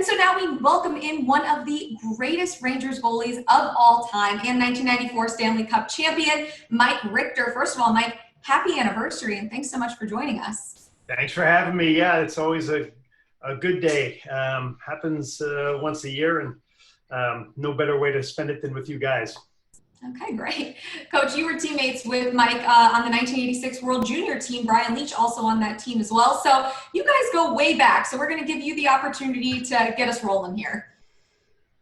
And so now we welcome in one of the greatest Rangers goalies of all time and 1994 Stanley Cup champion, Mike Richter. First of all, Mike, happy anniversary, and thanks so much for joining us. Thanks for having me. Yeah, it's always a good day. Happens once a year, and no better way to spend it than with you guys. Okay, great. Coach, you were teammates with Mike on the 1986 World Junior team. Brian Leach also on that team as well. So you guys go way back. So we're going to give you the opportunity to get us rolling here.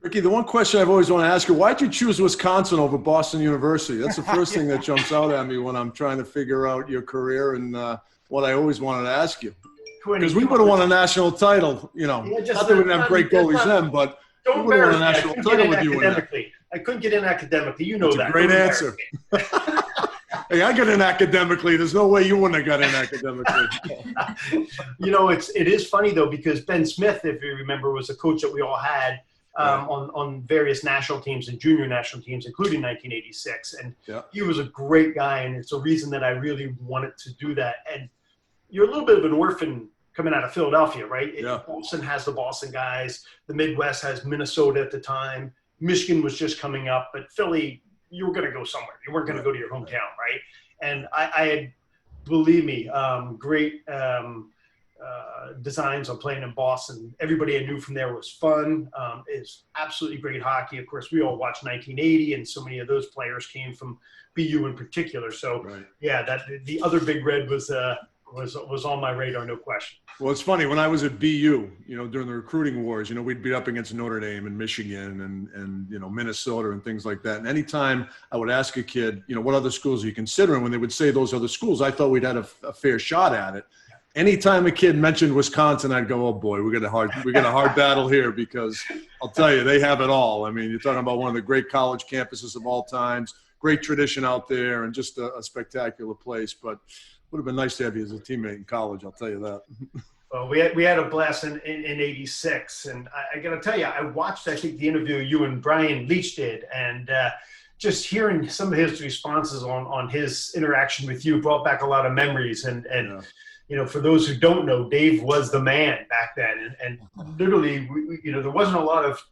Ricky, the one question I've always wanted to ask you, why did you choose Wisconsin over Boston University? That's the first thing that jumps out at me when I'm trying to figure out your career and what I always wanted to ask you. Because we would have won a national title, you know. Yeah, not that we didn't have great goalies then, but we would have won a national title with you in that. I couldn't get in academically. You know that. Great answer. Hey, I got in academically. There's no way you wouldn't have got in academically. You know, it is funny, though, because Ben Smith, if you remember, was a coach that we all had on various national teams and junior national teams, including 1986. And he was a great guy, and it's a reason that I really wanted to do that. And you're a little bit of an orphan coming out of Philadelphia, right? Boston has the Boston guys. The Midwest has Minnesota at the time. Michigan was just coming up, but Philly, you were going to go somewhere. You weren't going to go to your hometown, right? And I had, believe me, great designs on playing in Boston. Everybody I knew from there was fun. It's absolutely great hockey. Of course, we all watched 1980, and so many of those players came from BU in particular. So, yeah, that the other Big Red was on my radar, no question. Well, it's funny. When I was at BU, you know, during the recruiting wars, you know, we'd be up against Notre Dame and Michigan and you know, Minnesota and things like that. And anytime I would ask a kid, you know, what other schools are you considering? When they would say those other schools, I thought we'd had a fair shot at it. Anytime a kid mentioned Wisconsin, I'd go, oh boy, we got a hard battle here, because I'll tell you, they have it all. I mean, you're talking about one of the great college campuses of all times, great tradition out there, and just a spectacular place. But would have been nice to have you as a teammate in college, I'll tell you that. Well, we had a blast in 86, and I got to tell you, I watched, I think, the interview you and Brian Leach did, and just hearing some of his responses on his interaction with you brought back a lot of memories. And you know, for those who don't know, Dave was the man back then, and literally, you know, there wasn't a lot of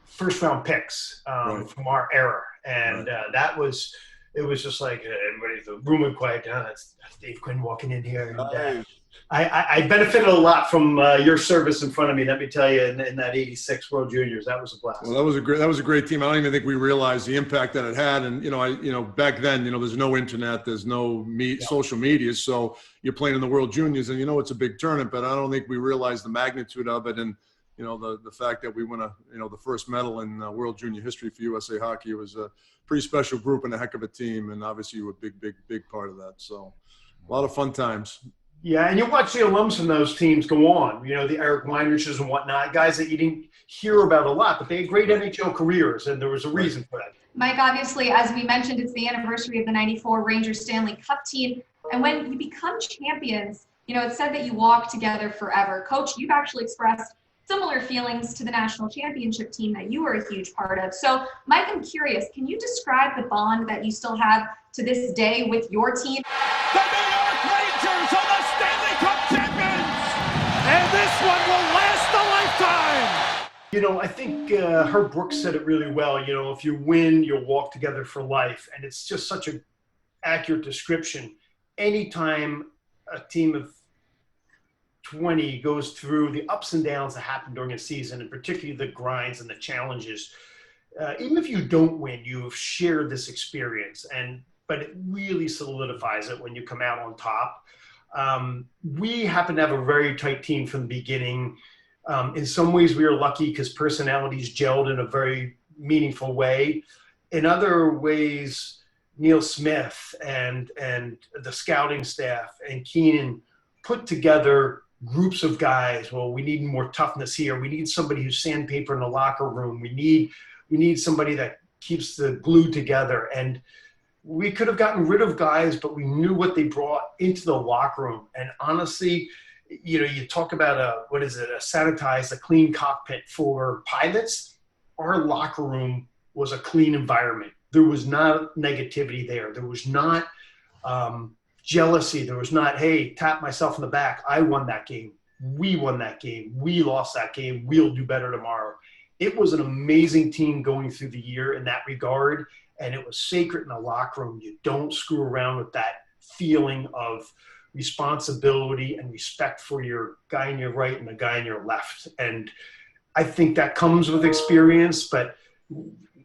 first-round picks from our era, and that was. It was just like everybody, the room would quiet down. That's Dave Quinn walking in here. And, I benefited a lot from your service in front of me. Let me tell you, in that '86 World Juniors, that was a blast. Well, that was a great team. I don't even think we realized the impact that it had. And you know, back then, you know, there's no internet, there's no social media, so you're playing in the World Juniors, and you know it's a big tournament. But I don't think we realized the magnitude of it, and you know the fact that we won the first medal in World Junior history for USA Hockey. It was a pretty special group and a heck of a team, and obviously you were a big part of that. So a lot of fun times. Yeah, and you watch the alums from those teams go on, you know, the Eric Weinrichs and whatnot, guys that you didn't hear about a lot, but they had great NHL careers, and there was a reason for that. Mike, obviously, as we mentioned, it's the anniversary of the '94 Rangers Stanley Cup team, and when you become champions, you know, it's said that you walk together forever. Coach, you've actually expressed similar feelings to the national championship team that you were a huge part of. So, Mike, I'm curious, can you describe the bond that you still have to this day with your team? The New York Rangers are the Stanley Cup champions, and this one will last a lifetime. You know, I think Herb Brooks said it really well. You know, if you win, you'll walk together for life. And it's just such an accurate description. Anytime a team of 20 goes through the ups and downs that happen during a season, and particularly the grinds and the challenges, even if you don't win, you've shared this experience, but it really solidifies it when you come out on top. We happen to have a very tight team from the beginning. In some ways we were lucky because personalities gelled in a very meaningful way. In other ways, Neil Smith and the scouting staff and Keenan put together groups of guys. Well, we need more toughness here. We need somebody who's sandpaper in the locker room. We need somebody that keeps the glue together. And we could have gotten rid of guys, but we knew what they brought into the locker room. And honestly, you know, you talk about a sanitized, a clean cockpit for pilots. Our locker room was a clean environment. There was not negativity there. There was not jealousy. There was not, hey, tap myself in the back, I won that game. we won that game. We lost that game. We'll do better tomorrow. It was an amazing team going through the year in that regard, and it was sacred in the locker room. You don't screw around with that feeling of responsibility and respect for your guy on your right and the guy on your left. And I think that comes with experience, but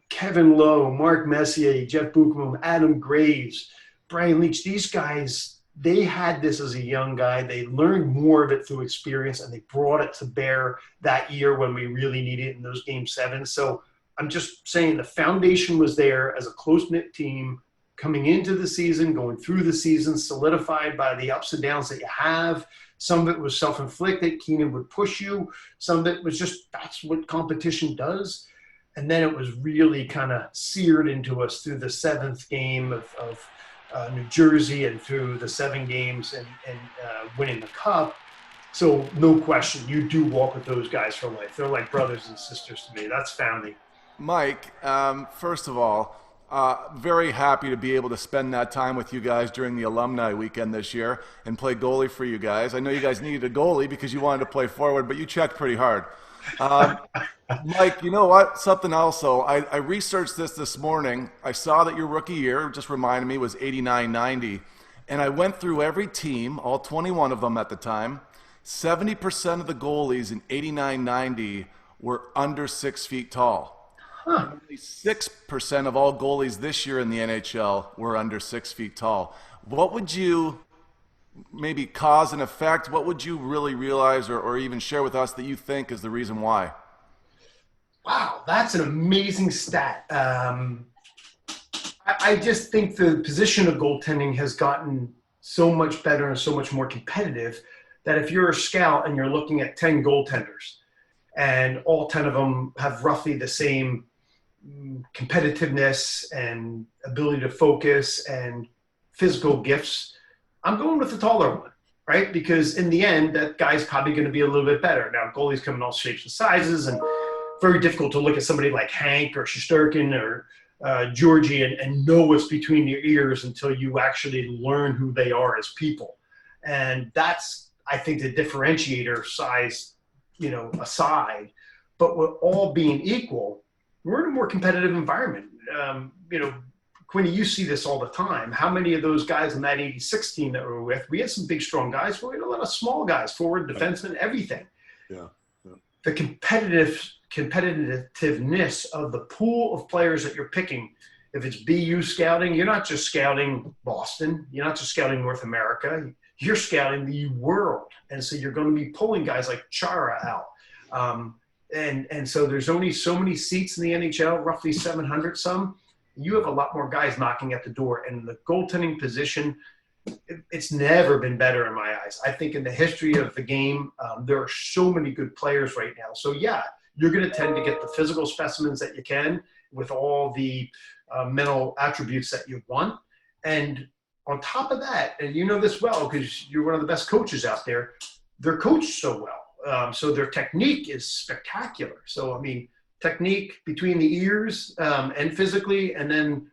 Kevin Lowe, Mark Messier, Jeff Buchman, Adam Graves, Brian Leach, these guys, they had this as a young guy. They learned more of it through experience, and they brought it to bear that year when we really needed it in those game sevens. So I'm just saying the foundation was there as a close-knit team coming into the season, going through the season, solidified by the ups and downs that you have. Some of it was self-inflicted. Keenan would push you. Some of it was just that's what competition does. And then it was really kind of seared into us through the seventh game of New Jersey and through the 7 games and winning the Cup. So no question, you do walk with those guys for life. They're like brothers and sisters to me. That's family. Mike, first of all, very happy to be able to spend that time with you guys during the alumni weekend this year and play goalie for you guys. I know you guys needed a goalie because you wanted to play forward, but you checked pretty hard. Mike, you know what? Something else, though. I researched this morning. I saw that your rookie year, just reminded me, was 89-90. And I went through every team, all 21 of them at the time. 70% of the goalies in 89-90 were under 6 feet tall. Huh. Only 6% of all goalies this year in the NHL were under 6 feet tall. What would you maybe cause and effect? What would you really realize or even share with us that you think is the reason why? Wow, that's an amazing stat. I just think the position of goaltending has gotten so much better and so much more competitive that if you're a scout and you're looking at 10 goaltenders and all 10 of them have roughly the same competitiveness and ability to focus and physical gifts, I'm going with the taller one, right? Because in the end, that guy's probably going to be a little bit better. Now, goalies come in all shapes and sizes, and very difficult to look at somebody like Hank or Shesterkin or Georgie and know what's between your ears until you actually learn who they are as people. And that's, I think, the differentiator, size, aside. But with all being equal, we're in a more competitive environment. Quinny, you see this all the time. How many of those guys in that 86 team that we were with, we had some big, strong guys, but we had a lot of small guys, forward, defensemen, everything. Yeah. The competitiveness of the pool of players that you're picking, if it's BU scouting, you're not just scouting Boston. You're not just scouting North America. You're scouting the world. And so you're going to be pulling guys like Chara out. And so there's only so many seats in the NHL, roughly 700 some. You have a lot more guys knocking at the door. And the goaltending position, it's never been better in my eyes. I think in the history of the game, there are so many good players right now. So, yeah, you're going to tend to get the physical specimens that you can with all the mental attributes that you want. And on top of that, and you know this well because you're one of the best coaches out there, they're coached so well. So their technique is spectacular. So, technique between the ears and physically, and then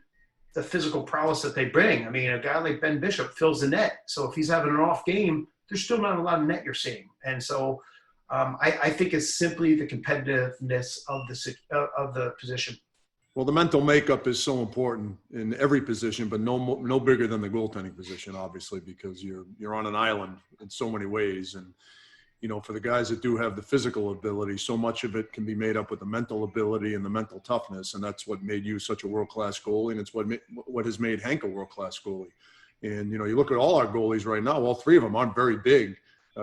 the physical prowess that they bring. A guy like Ben Bishop fills the net. So if he's having an off game, there's still not a lot of net you're seeing. And so I think it's simply the competitiveness of the position. Well, the mental makeup is so important in every position, but no bigger than the goaltending position, obviously, because you're on an island in so many ways. And for the guys that do have the physical ability, so much of it can be made up with the mental ability and the mental toughness. And that's what made you such a world-class goalie. And it's what has made Hank a world-class goalie. And, you look at all our goalies right now, all 3 of them aren't very big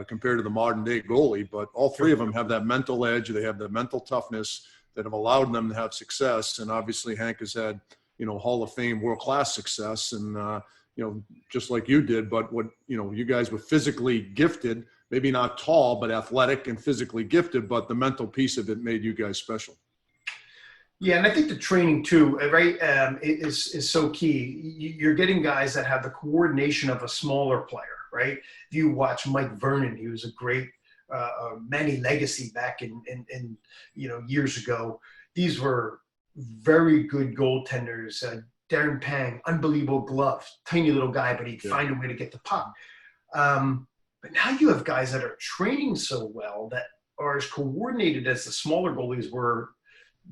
compared to the modern day goalie, but all 3 of them have that mental edge. They have the mental toughness that have allowed them to have success. And obviously Hank has had, Hall of Fame world-class success. And, just like you did, but you guys were physically gifted, maybe not tall, but athletic and physically gifted, but the mental piece of it made you guys special. Yeah, and I think the training too, right, is so key. You're getting guys that have the coordination of a smaller player, right? If you watch Mike Vernon, he was a great Manny Legacy back in years ago. These were very good goaltenders. Darren Pang, unbelievable glove, tiny little guy, but he'd find a way to get the puck. But now you have guys that are training so well that are as coordinated as the smaller goalies were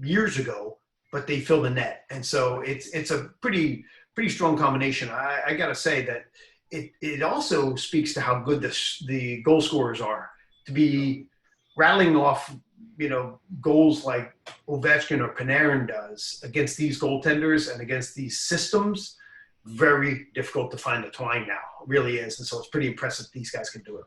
years ago, but they fill the net. And so it's a pretty strong combination. I got to say that it also speaks to how good the goal scorers are to be rattling off, goals like Ovechkin or Panarin does against these goaltenders and against these systems. Very difficult to find the twine now. It really is. And so it's pretty impressive these guys can do it.